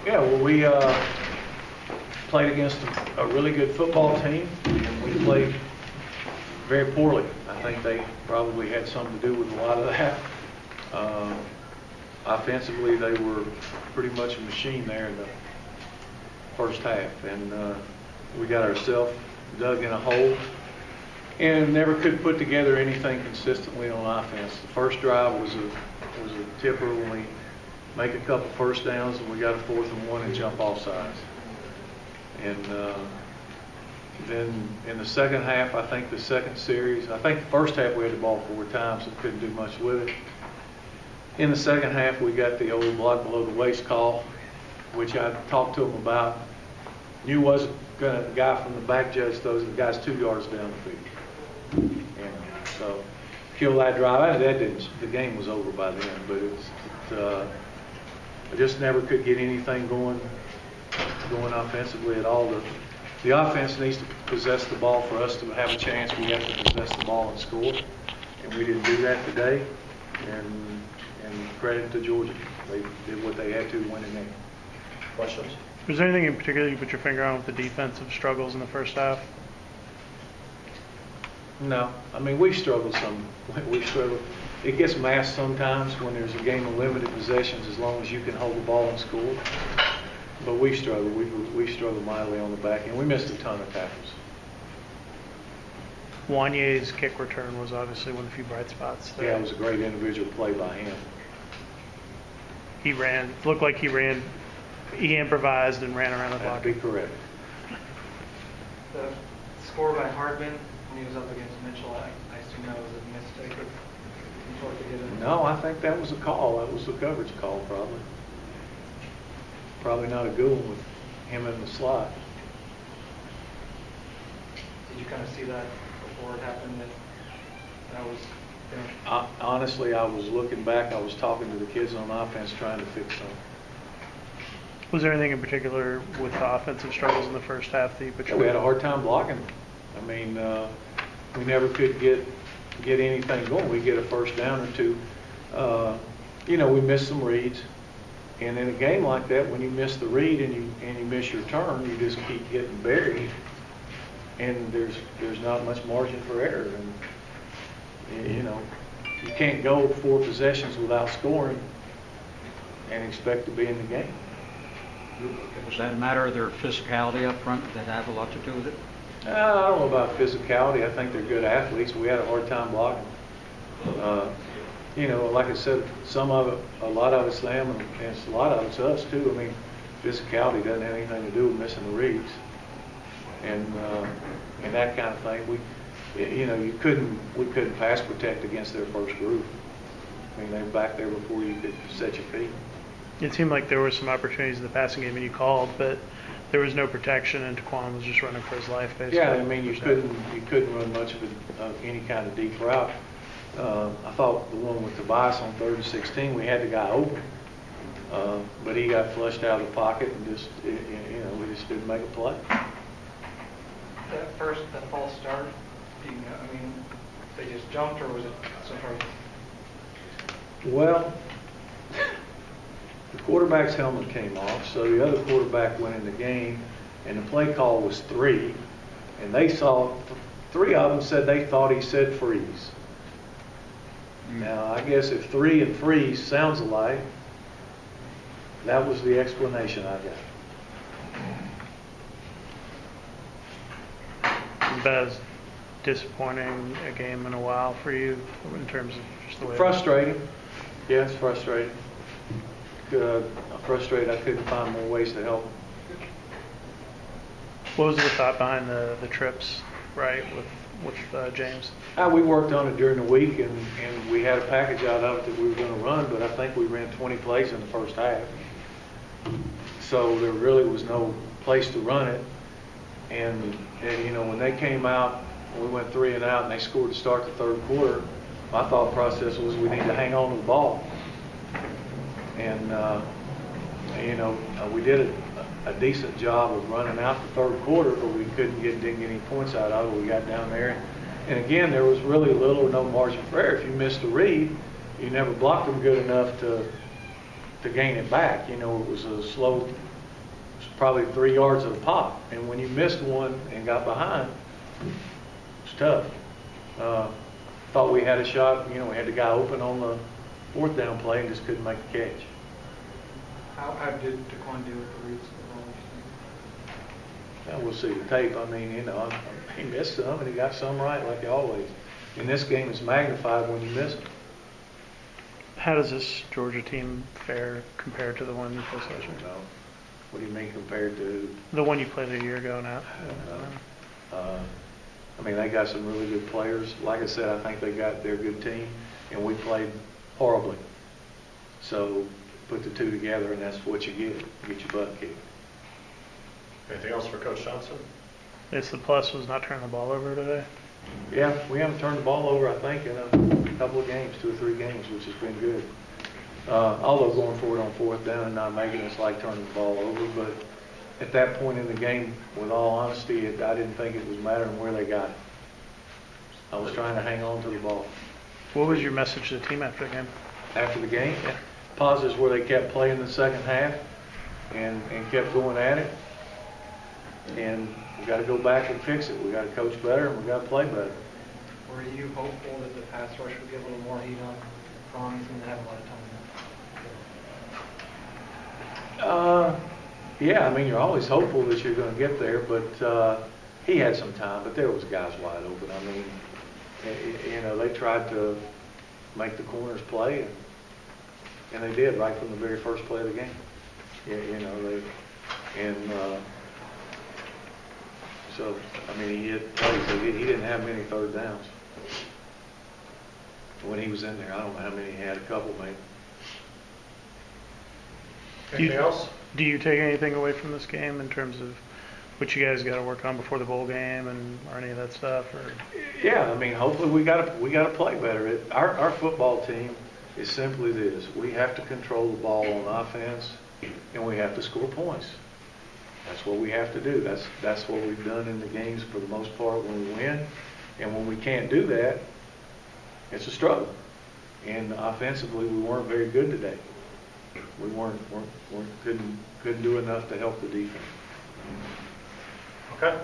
Yeah, well, we played against a really good football team, and we played very poorly. I think they probably had something to do with a lot of that. Offensively, they were pretty much a machine there in the first half, and we got ourselves dug in a hole and never could put together anything consistently on offense. The first drive was a tipper when we make a couple first downs and we got a 4th and 1 and jump off sides. And then in the second half, I think the second series, I think the first half we had the ball 4 times and couldn't do much with it. In the second half, we got the old block below the waist call, which I talked to him about. Knew wasn't going to, the guy from the back judge those, the guy's 2 yards down the field. And so, kill that drive. That didn't, the game was over by then, but I just never could get anything going offensively at all. The offense needs to possess the ball for us to have a chance. We have to possess the ball and score, and we didn't do that today. And credit to Georgia, they did what they had to win the game. Questions? Was there anything in particular you put your finger on with the defensive struggles in the first half? No, I mean we struggle some. We struggle. It gets masked sometimes when there's a game of limited possessions, as long as you can hold the ball and score. But we struggle. We struggle mightily on the back end. We missed a ton of tackles. Wanye's kick return was obviously one of the few bright spots there. Yeah, it was a great individual play by him. He ran, looked like he improvised and ran around the block. That'd be correct. The score by Hardman when he was up against Mitchell, I assume that was a mistake of some sort. No, I think that was a call. That was the coverage call, probably. Probably not a good one with him in the slot. Did you kind of see that before it happened? That was. Honestly, I was looking back. I was talking to the kids on offense, trying to fix something. Was there anything in particular with the offensive struggles in the first half that you put your We had a hard time blocking. I mean, we never could get anything going. We get a first down or two. You know, we missed some reads. And in a game like that, when you miss the read and you miss your turn, you just keep getting buried, and there's not much margin for error. And you know, you can't go 4 possessions without scoring and expect to be in the game. Was that a matter of their physicality up front that had a lot to do with it? I don't know about physicality. I think they're good athletes. We had a hard time blocking. You know, like I said, some of it, a lot of it's them, and a lot of it's us too. I mean, physicality doesn't have anything to do with missing the reads, and that kind of thing. You know, we couldn't pass protect against their first group. I mean, they were back there before you could set your feet. It seemed like there were some opportunities in the passing game and you called, but there was no protection, and Taquan was just running for his life, basically. Yeah, I mean, you couldn't run much of any kind of deep route. I thought the one with Tobias on 3rd and 16, we had the guy open, but he got flushed out of the pocket and just, you know, we just didn't make a play. That false start, I mean, they just jumped, or was it some sort of? Well, the quarterback's helmet came off, so the other quarterback went in the game, and the play call was 3, and they saw 3 of them said they thought he said freeze. Now, I guess if 3 and freeze sounds alike, that was the explanation I got. About as disappointing a game in a while for you in terms of just the way. Frustrating. Yeah, it's frustrating. I'm frustrated I couldn't find more ways to help them. What was the thought behind the trips, right, with James? We worked on it during the week, and we had a package out of it that we were going to run, but I think we ran 20 plays in the first half. So there really was no place to run it. And you know, when they came out, we went 3 and out, and they scored to start the 3rd quarter, my thought process was we need to hang on to the ball. And you know, we did a decent job of running out the 3rd quarter, but we didn't get any points out of it. We got down there, and again, there was really little or no margin for error. If you missed a read, you never blocked them good enough to to gain it back. You know, it was a slow, it was probably 3 yards of the pop. And when you missed one and got behind, it was tough. Thought we had a shot. You know, we had the guy open on the 4th down play and just couldn't make the catch. How did DeQuan do with the roots of the ball? Now we'll see the tape. I mean, you know, he missed some and he got some right, like he always. In this game, it's magnified when you miss it. How does this Georgia team fare compared to the one you played last year? No. What do you mean compared to? The one you played a year ago now. I mean, they got some really good players. Like I said, I think they're a good team, and we played horribly. So put the two together, and that's what you get. You get your butt kicked. Anything else for Coach Johnson? It's the plus was not turning the ball over today. Yeah, we haven't turned the ball over, I think, in a couple of games, 2 or 3 games, which has been good. Although going forward on 4th down and not making us like turning the ball over, but at that point in the game, with all honesty, I didn't think it was mattering where they got it. I was trying to hang on to the ball. What was your message to the team after the game? After the game, positives where they kept playing the second half and kept going at it. And we got to go back and fix it. We got to coach better and we got to play better. Were you hopeful that the pass rush would get a little more heat on Cron? He's going to have a lot of time. Yeah, I mean, you're always hopeful that you're going to get there, but he had some time, but there was guys wide open. I mean, you know, they tried to make the corners play, and they did right from the very first play of the game. You know, so, I mean, he hit plays. He didn't have many 3rd downs. When he was in there, I don't know how many he had, a couple maybe. Anything else? Do you take anything away from this game in terms of what you guys got to work on before the bowl game or any of that stuff? Or? Yeah, I mean, hopefully we got to play better. Our football team is simply this: we have to control the ball on offense, and we have to score points. That's what we have to do. That's what we've done in the games for the most part when we win, and when we can't do that, it's a struggle. And offensively, we weren't very good today. We couldn't do enough to help the defense. Okay.